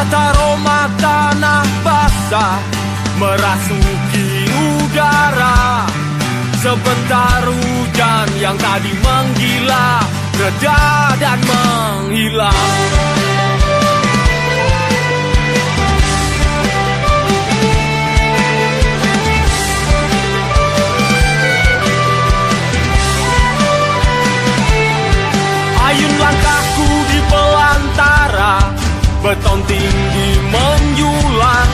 Saat aroma tanah basah merasuki udara, sebentar hujan yang tadi menggila reda dan menghilang. Ayun langkahku di belantara, beton tinggi menjulang,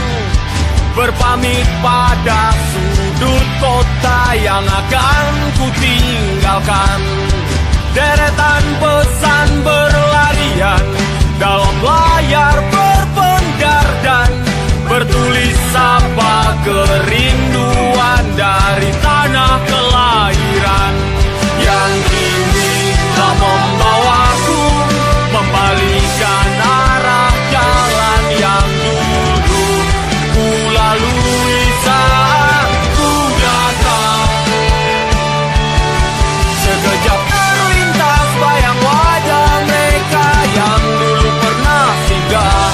berpamit pada sudut kota yang akan ku tinggalkan. Deretan pesan berlarian dalam layar berpendar dan bertulis apa kerinduan dari tanah kelahiran yang kini telah membawaku membalikan arah jalan yang dulu ku lalui saat ku datang. Sekejap terlintas bayang wajah mereka yang dulu pernah singgah,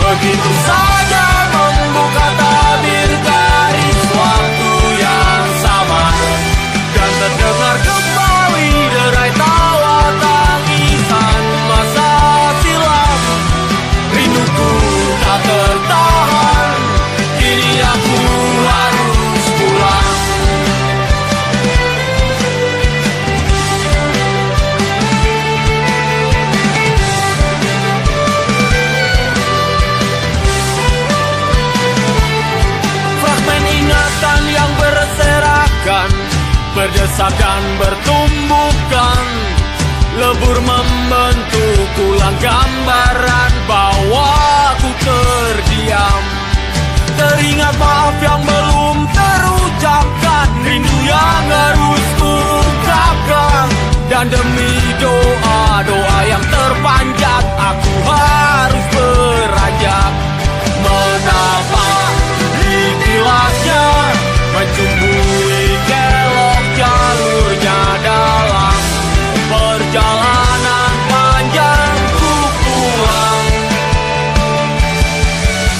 begitu saja membuka tabir garis waktu yang sama, dan terdengar kembali derai tawa tangisan masa silam. Rinduku tak tertahan, kini aku harus pulang. Fragmen ingatan yang berserakan, berdesak dan bertumbukan, lebur membentuk ulang gambaran bahwa aku terdiam. Teringat maaf yang belum terucapkan, rindu yang harus kuungkapkan, dan demi doa-doa yang terpanjat aku harus beranjak. Menapa ikhlasnya mencumbui kelok jalurnya dalam perjalanan panjang ku pulang.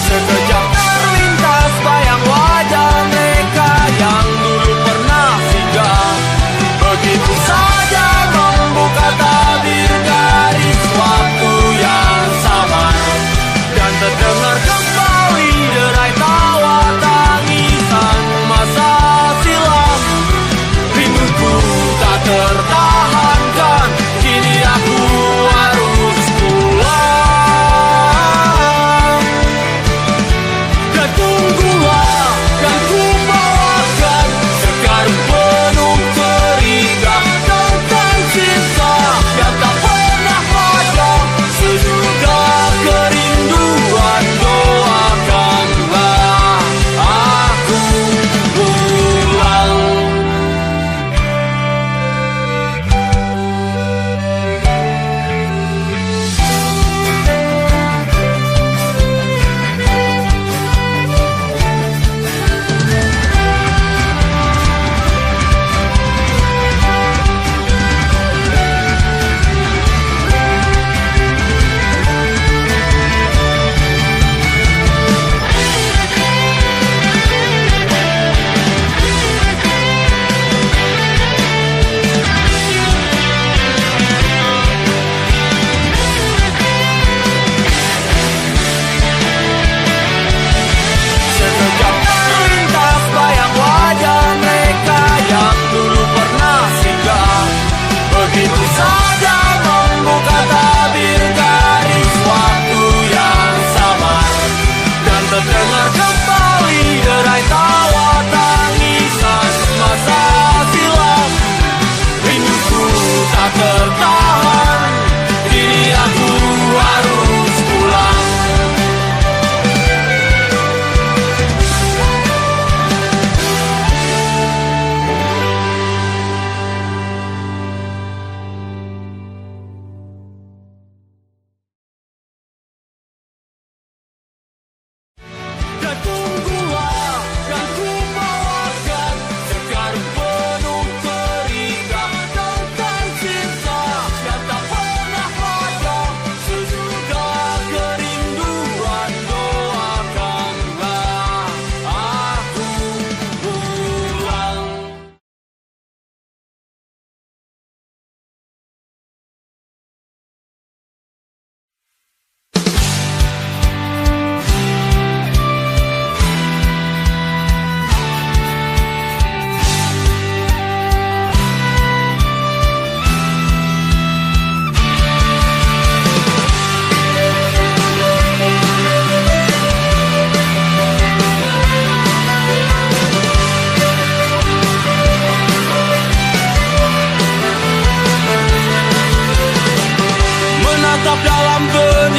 Sekejap terlintas bayang wajah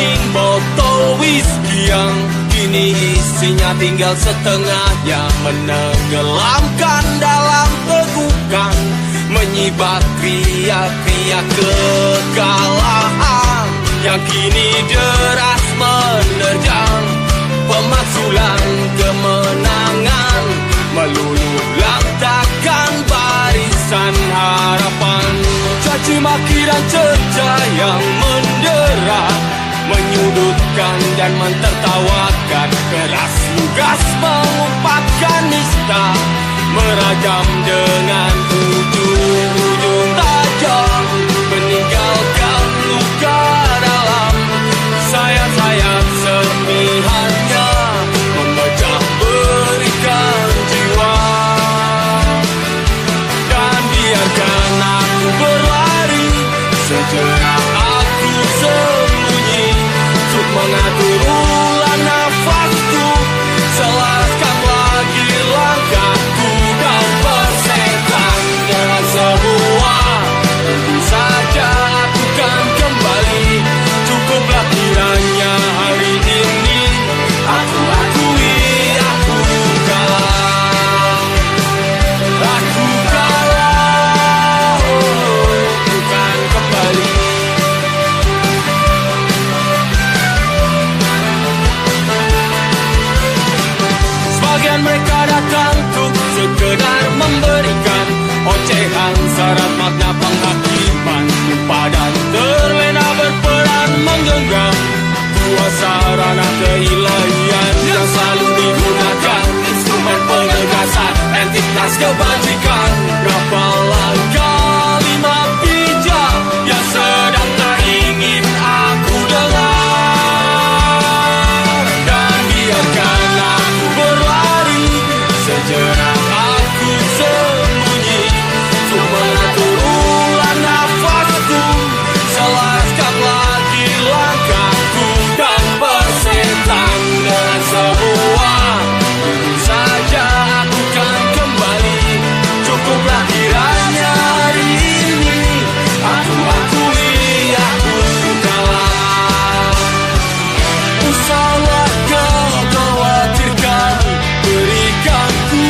hening botol whisky yang kini isinya tinggal setengahnya, menenggelamkan dalam tegukan, menyibak riak-riak kekalahan yang kini deras menerjang pemakzulan kemenangan, meluluh lantakkan barisan harapan. Caci maki dan cerca yang mendera, menyudutkan dan mentertawakan, keras lugas mengumpat nista, merajam dengan ujung-ujung tajam, meninggalkan luka dalam sayap-sayap serpihannya, memecah berikan jiwa. Dan biarkan aku berlari, sejenak aku sembunyi, untuk mengatur ulang nafasku, selaskan lagi langkahku dan bersetan dengan semua. Tentu saja aku kan kembali, cukuplah kiranya hari ini aku akui aku kalah. Aku kalah, bukan kembali. Sebagian mereka datang untuk sekedar memberikan ocehan syarat makna penghakiman, lupa dan terlena berperan menggenggam kuasa ranah keilahian yang selalu digunakan instrumen penegasan entitas kebajikan. Rapalan kalimat bijak yang sedang tak ingin aku dengar, dan biarkan aku berlari, sejenak aku sembunyi, untuk mengatur ulang nafasku, selaskan lagi langkahku dan bersetan dengan semua. Tentu saja aku kan kembali, cukuplah kiranya hari ini aku akui aku kalah. Usahlah kau khawatirkan, berikan ku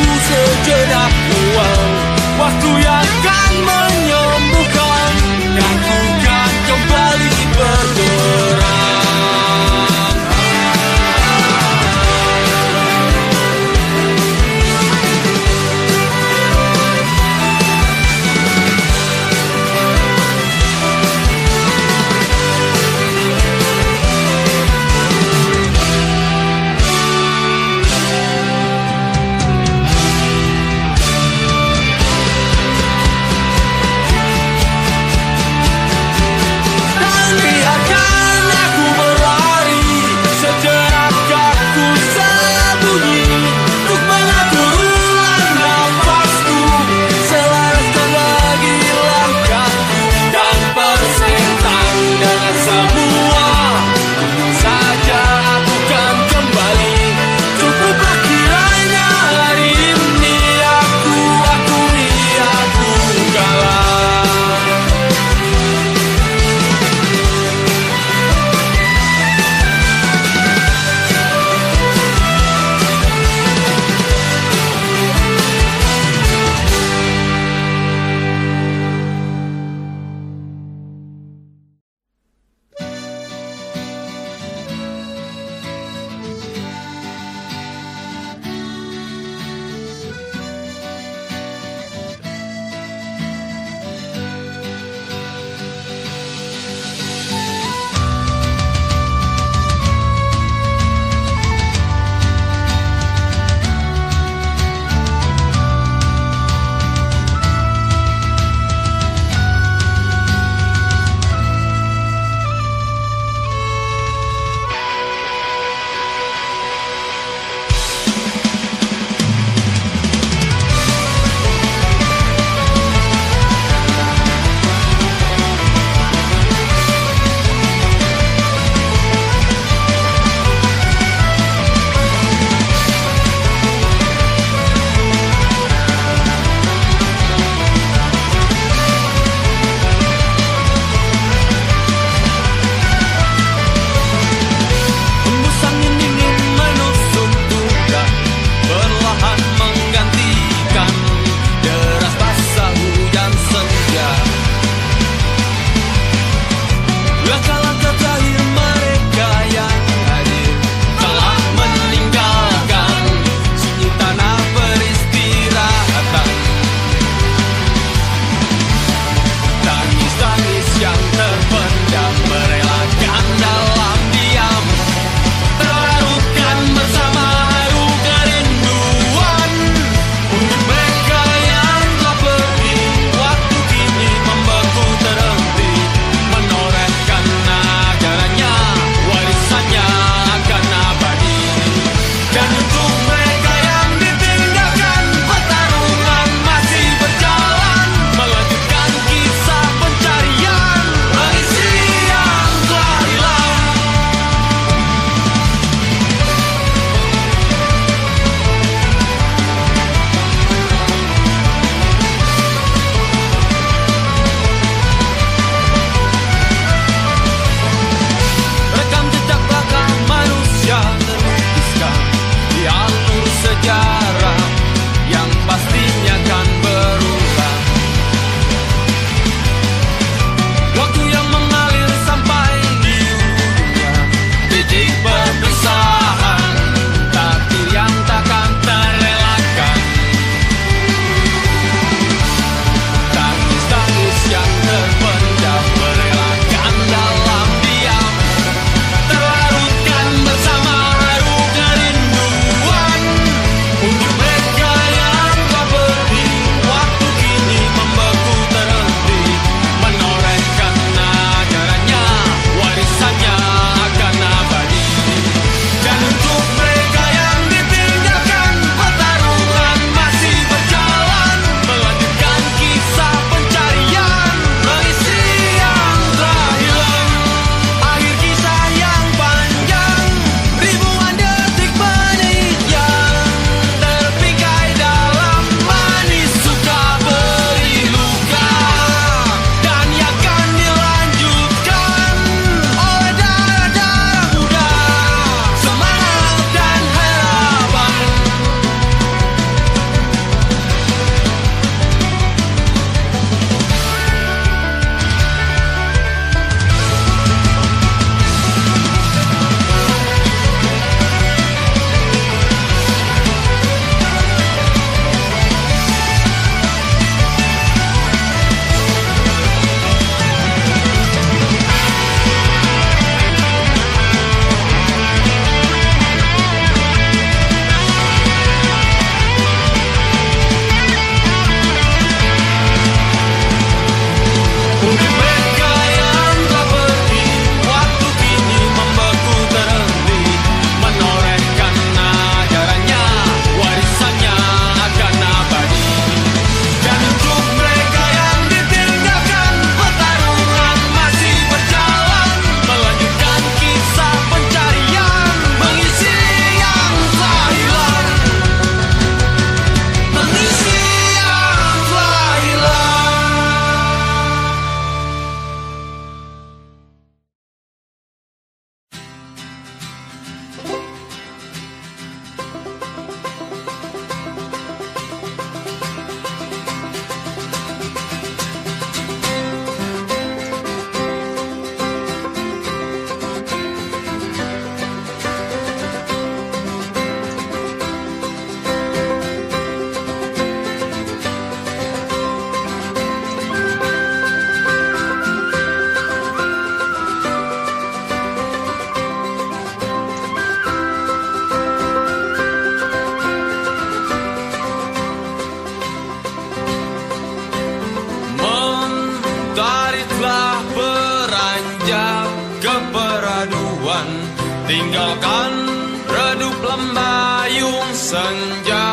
Bagaikan redup lembayung senja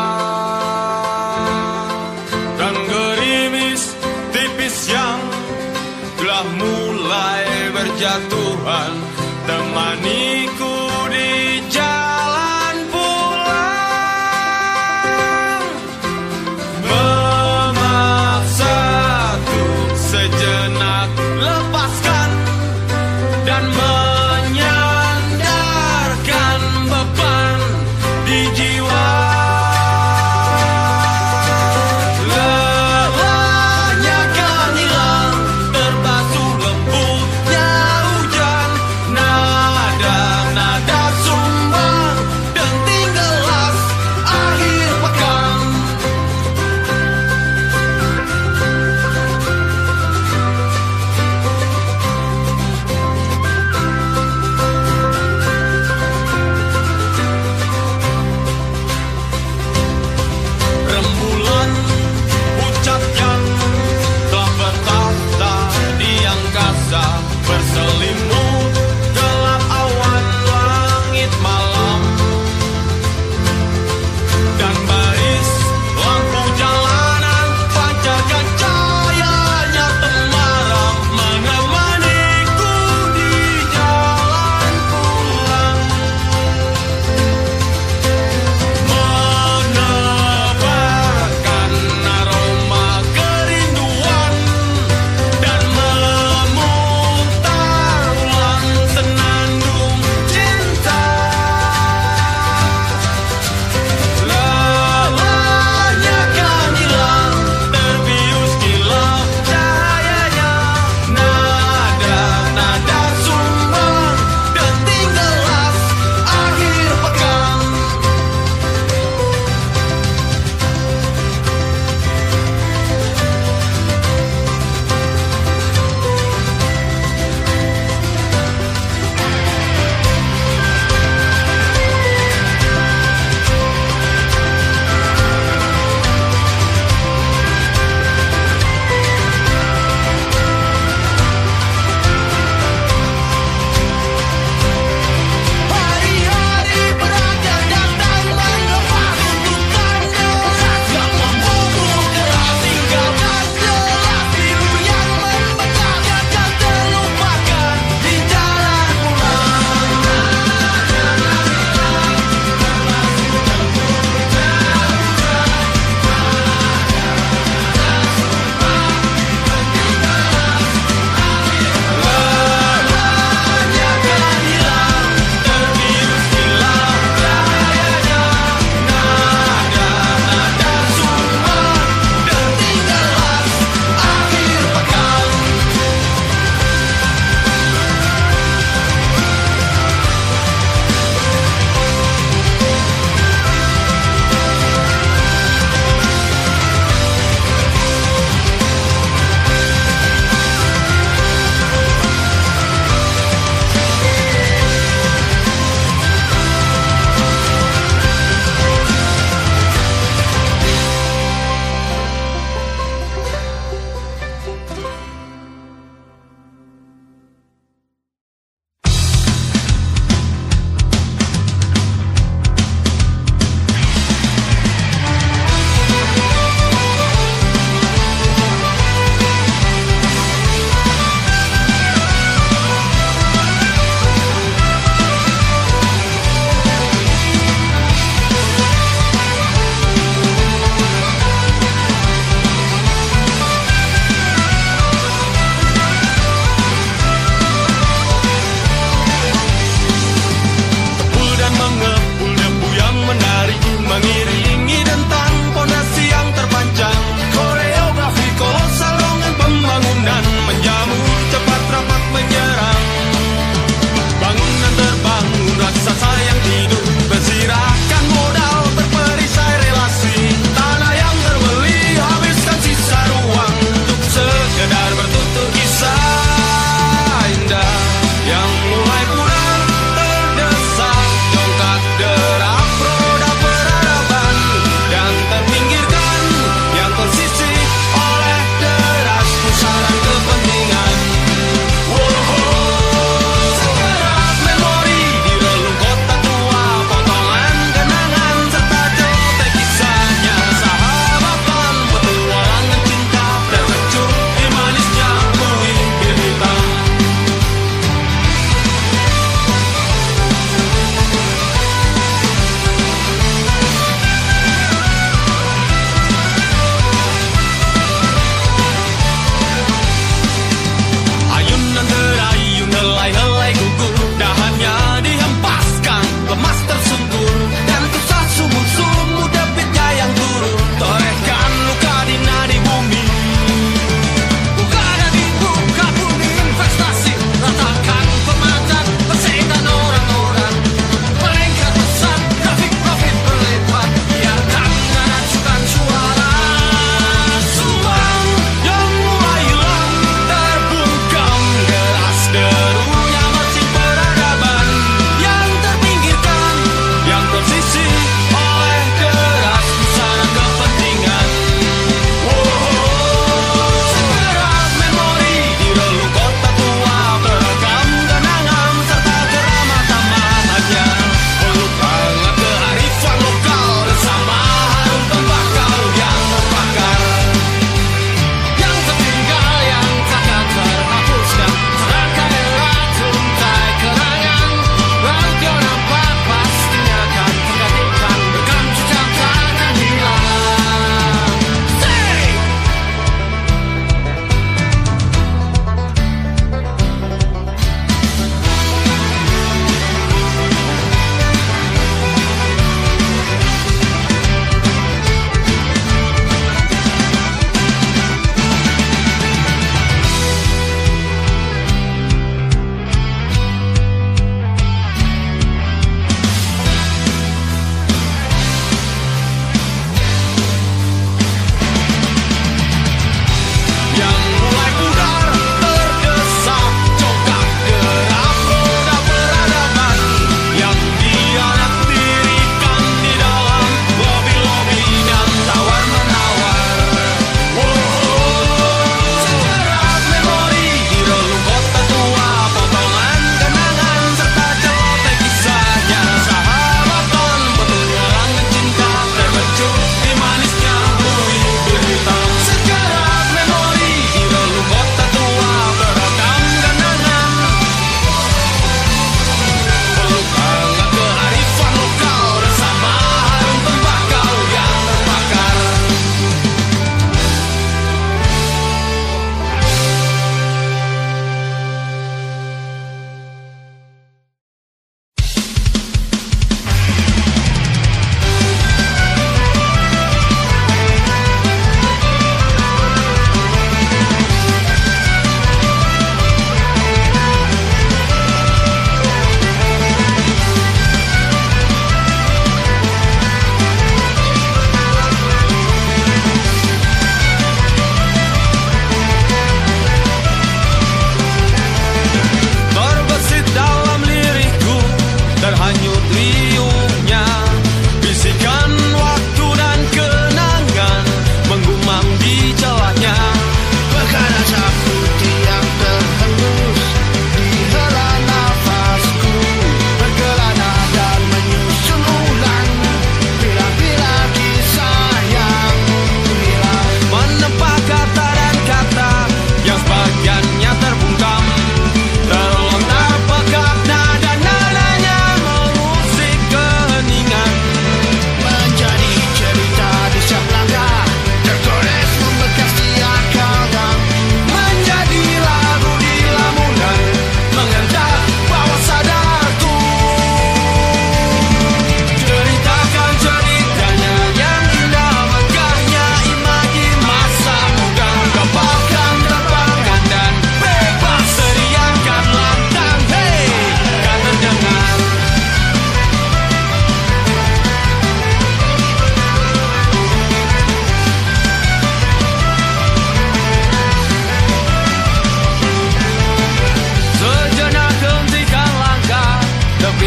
dan gerimis tipis yang telah mulai berjatuhan, temaniku di jalan pulang, memaksaku sejenak lepaskan dan menyandarkan beban di jiwa.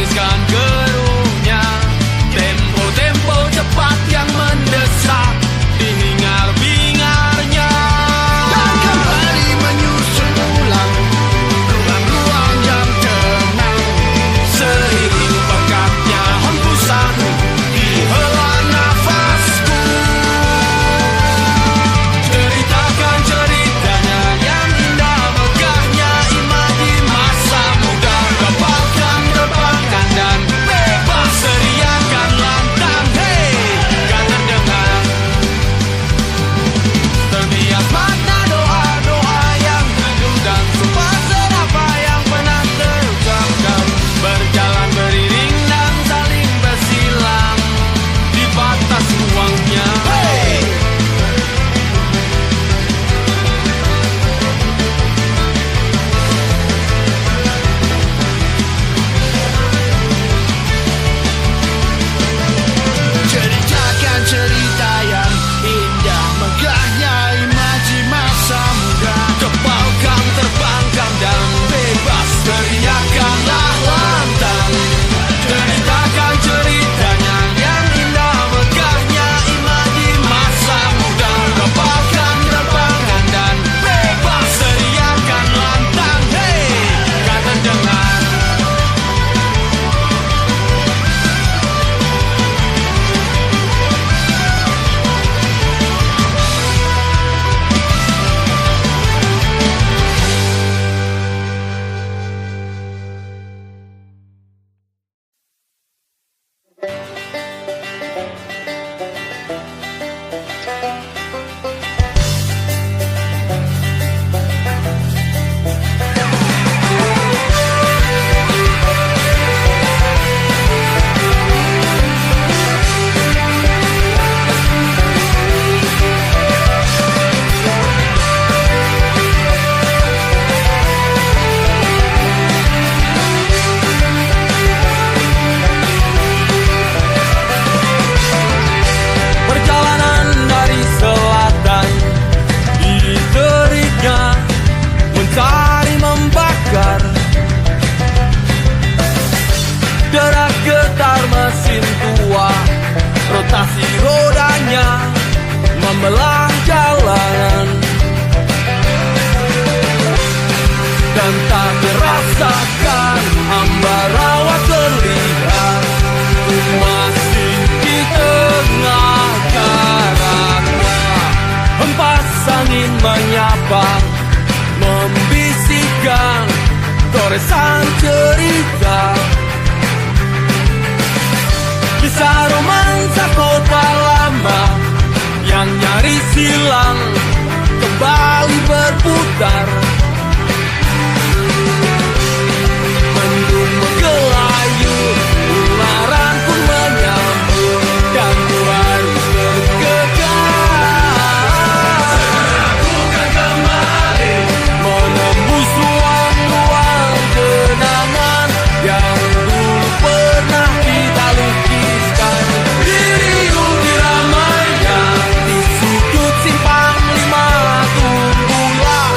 tiriskan keruhnya. Tempo-tempo cepat yang mendesak di hingar-bingarnya. Dan kembali menyusun ulang ruang-ruang yang tenang. Seiring pekatnya hembusan di hela nafasku. Ceritakan ceritanya yang indah, megahnya imaji masa muda. Kepalkan, terbangkan dan bebas, teriakan lantang, hey, kan terdengar. Terbias makna doa-doa yang teduh dan sumpah serapah yang pernah terucapkan. Berjalan beriring dan saling bersilang di batas ruangnya. Hey! Ceritakan cerita yang indah, megahnya imaji masa muda. Kepalkan, terbangkan dan bebas, teriakanlah lantang. Ceritakan ceritanya yang indah, megahnya imaji masa muda. Kepalkan, terbangkan dan bebas, teriakan lantang, hey, kan terdengar. Perjalanan dari selatan di teriknya mencari membakar. Derak getar mesin tua, rotasi rodanya membelah jalanan. Dan tak terasakan ambarawa terlihat, masih di tengah jaraknya. Hempas angin menyapa, membisikkan goresan cerita. Kisah romansa kota lama yang nyaris hilang kembali berputar. Mendung menggelayur, ularan pun menyambut, dan ku harus bergegas. Bukan kembali menembus ruang-ruang kenangan yang dulu pernah kita lukiskan. Diriku diramaikan di sudut simpang 5, tunggulah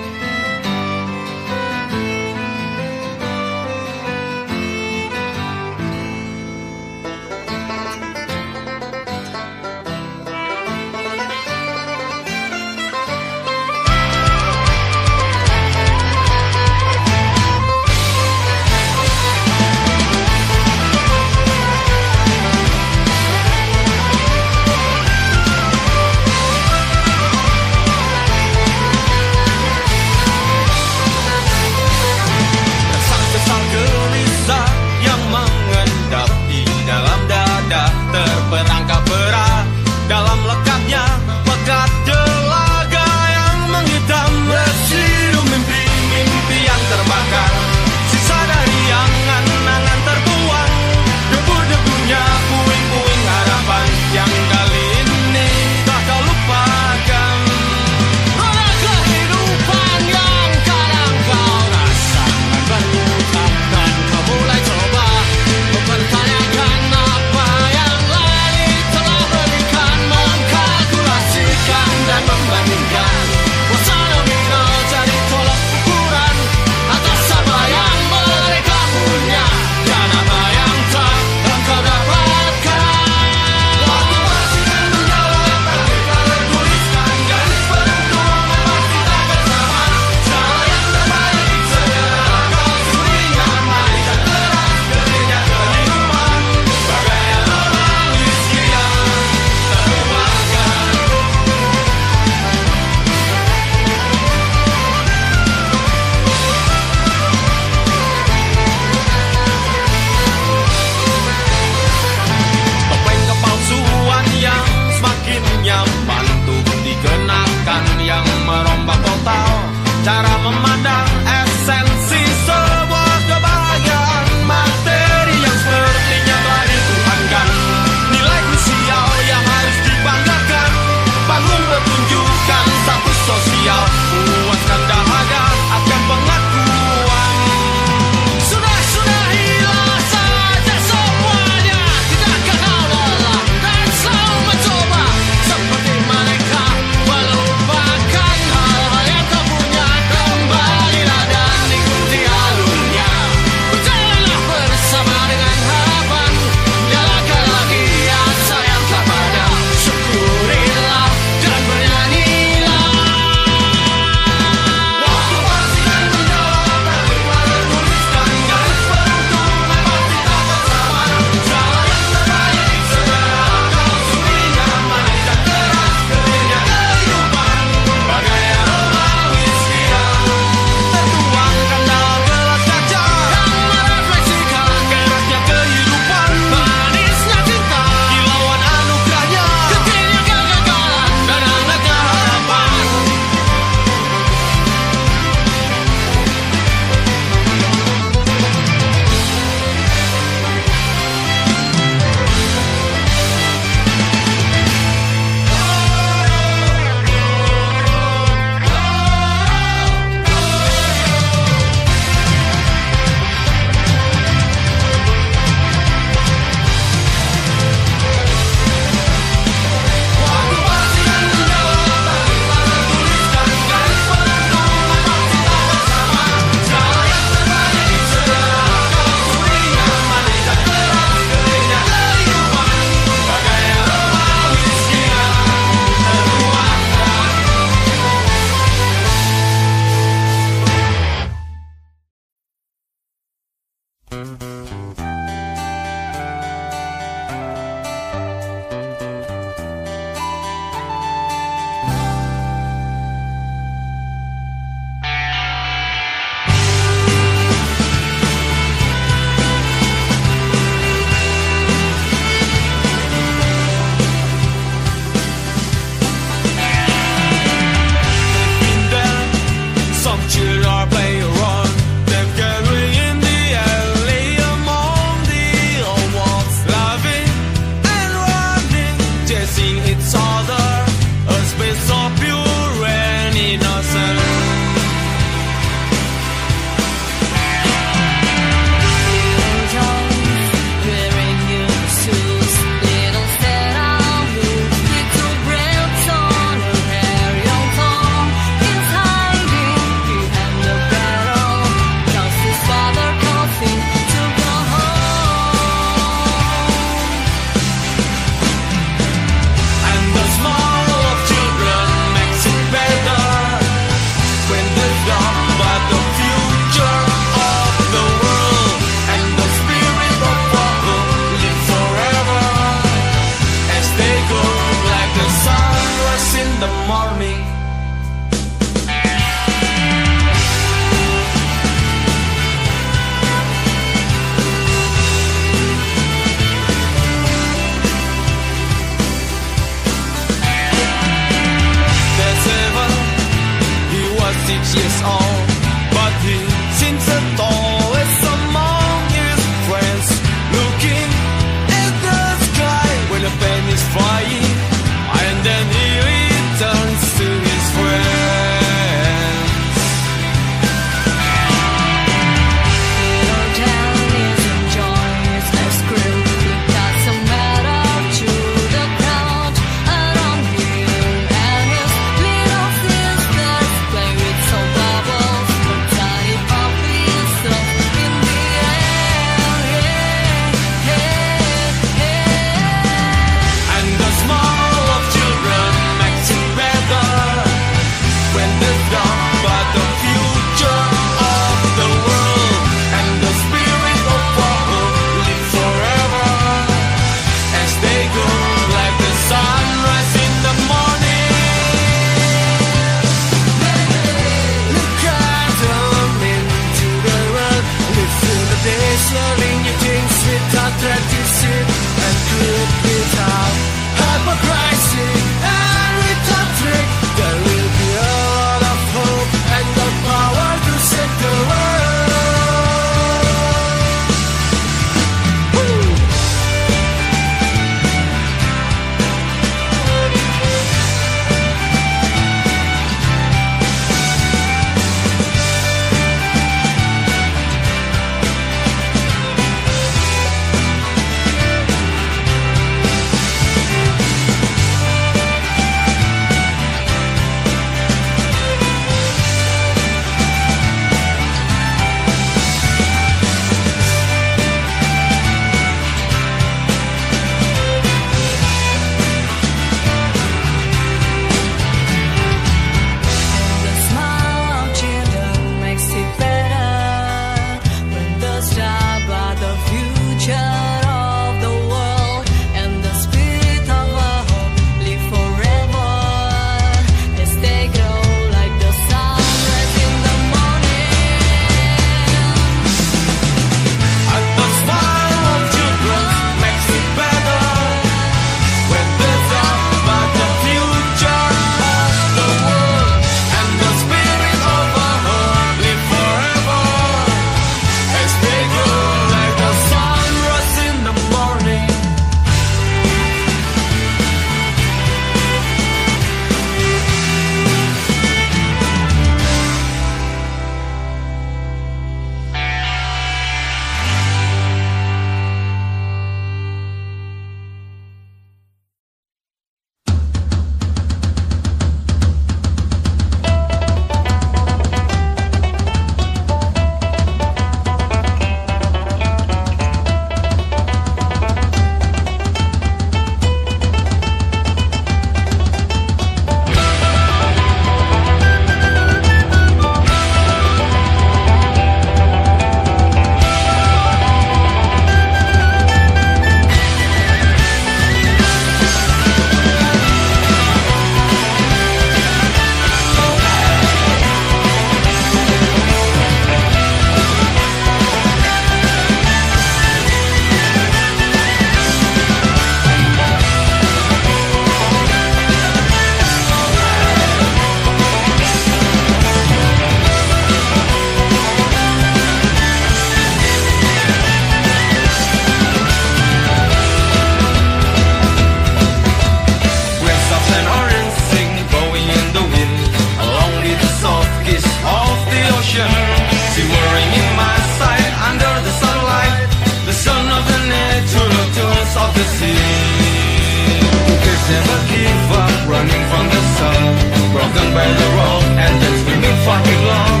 gun by the road and then screaming fucking loud.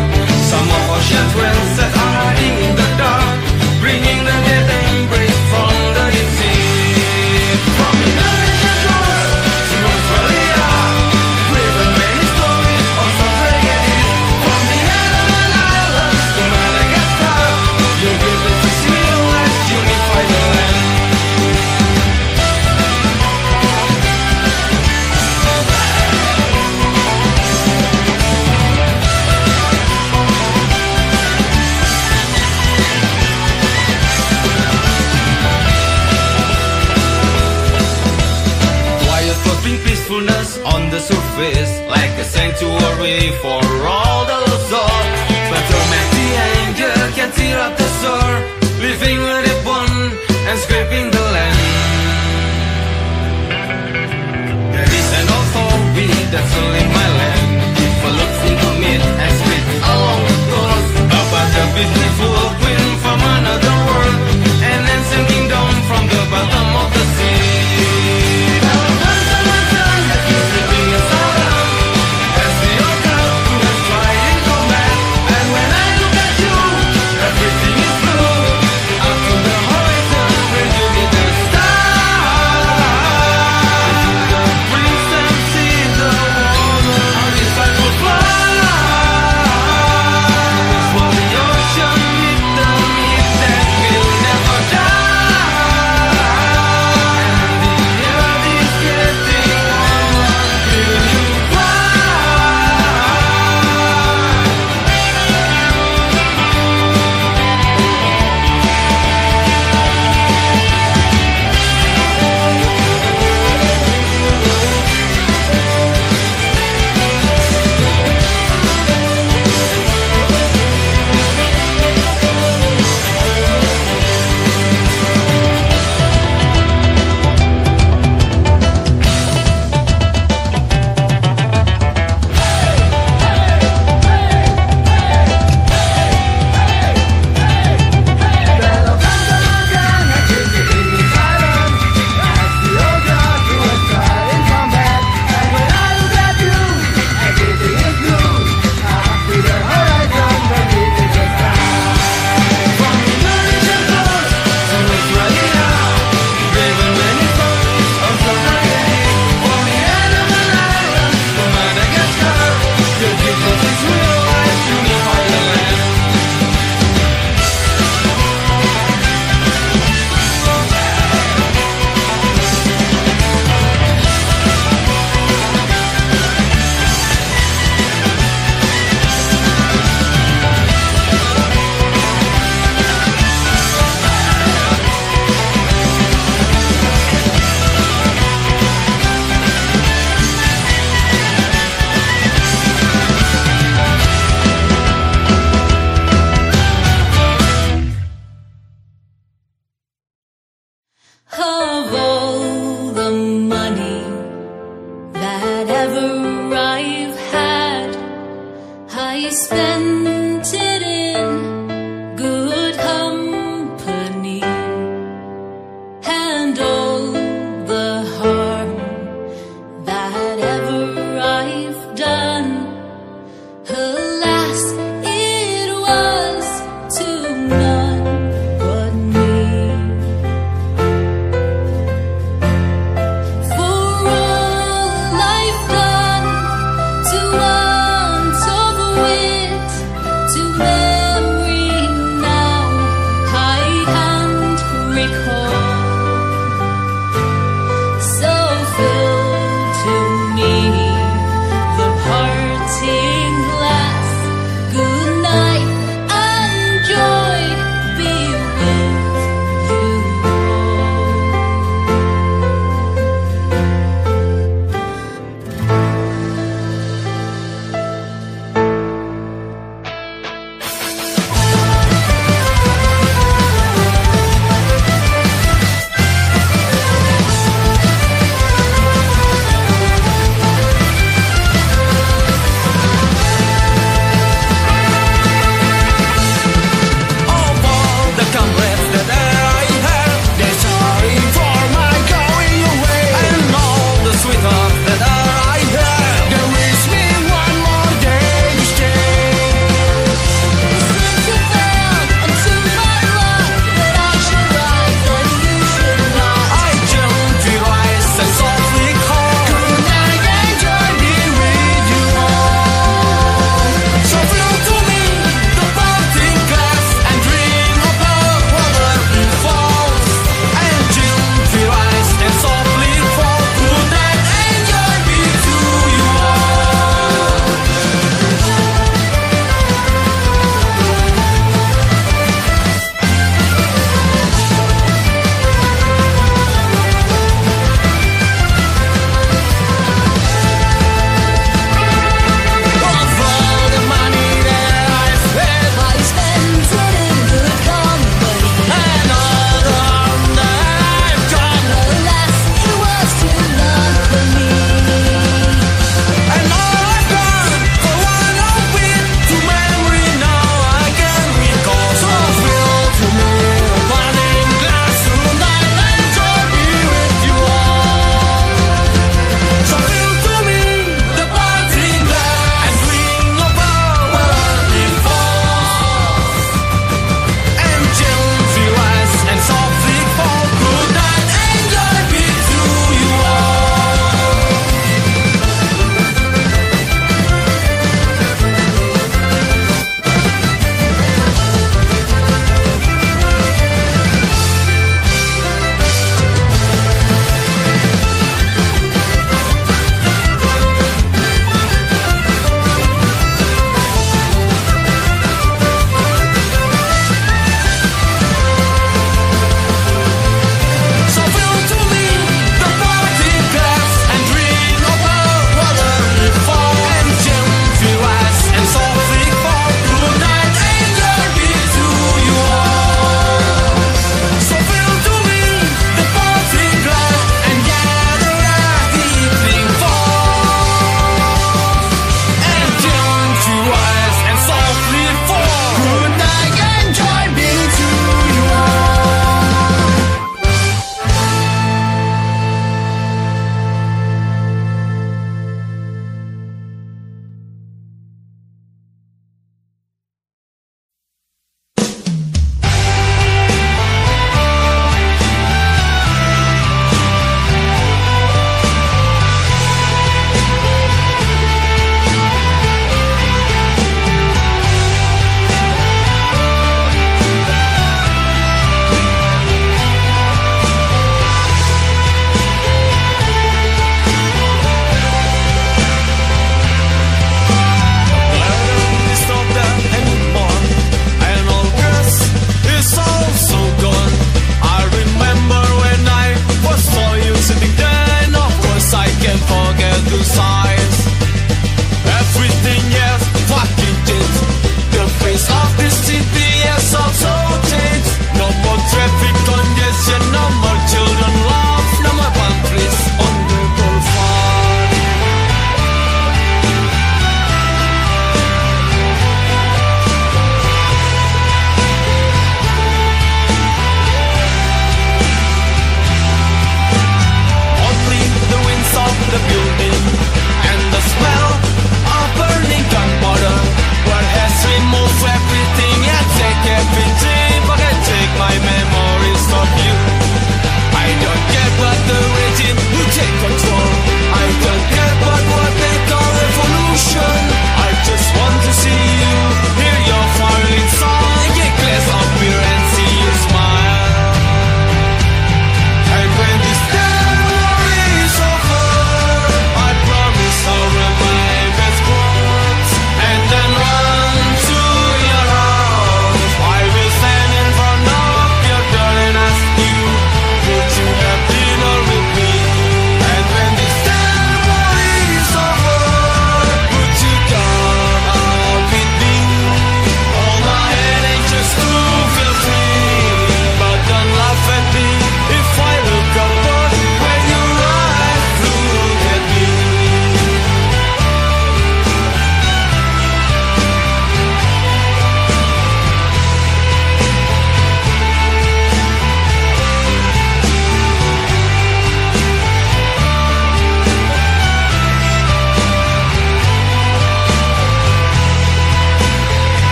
Some of our children that are hiding in the dark, bringing the dead embrace from the deep sea. From Indonesian coast to Australia, driven many stories of some tragedies. From the Andaman Islands to Madagascar, you give the 6 million lives, unify the land. Peacefulness on the surface, like a sanctuary for all the lost souls. But the mighty anger can tear up the soul, leaving a deep wound and scraping the land. There is an authority that's still in my land. People look into me and spit along the coast about the beautiful queen from another world, and then sinking down from the bottom of the sea. Of all the money that ever I've had, I spent it in good company, and all the harm that ever I've done, alas, it was to none but me.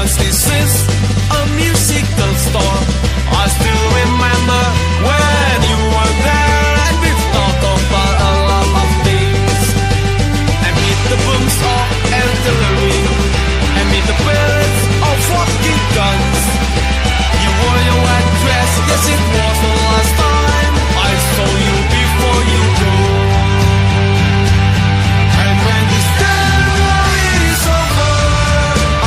Once this is a musical store. I still remember when you were there and we've talked about a lot of things. And meet the booms of artillery, and meet the pellets of walking guns. You wore your white dress, yes it was the last time I saw you before you go. And when this ceremony is over,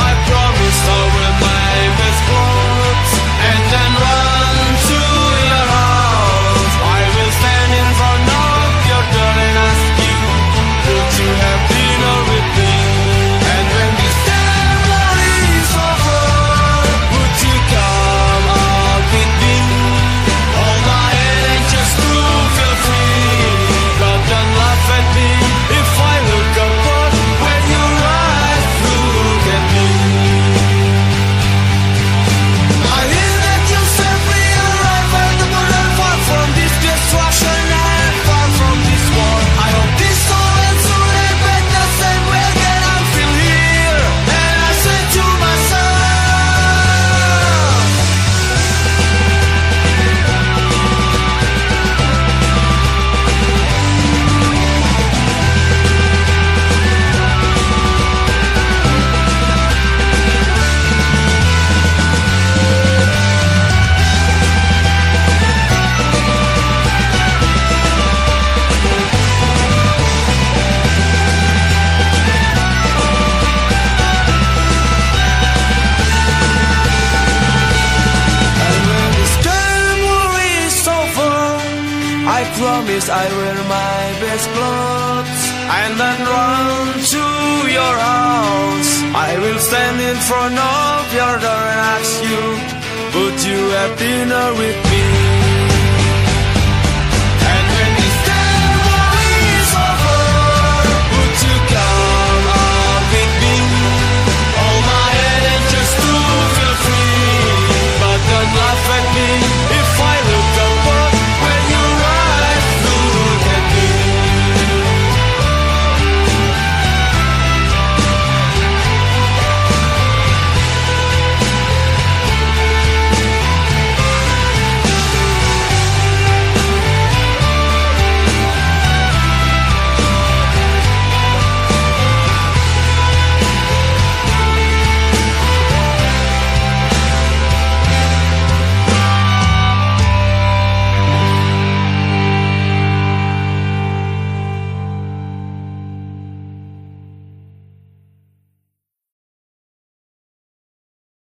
I promise I'll wear my best clothes and then run to your house. I will stand in front of your door and ask you, would you have dinner with me? And when this ceremony is over, would you come out with me? Hold my hand and just to feel free. God, don't laugh at me if I look upward when your eyes look at me. I hear that you safely arrive at the border, far from this destruction and far from this war. I hope this all ends soon and back the same way again. I'm still here, and I say to myself, and when this ceremony is over, I promise I wear my best clothes and then run to your house. I will stand in front of your door and ask you, would you have dinner with me?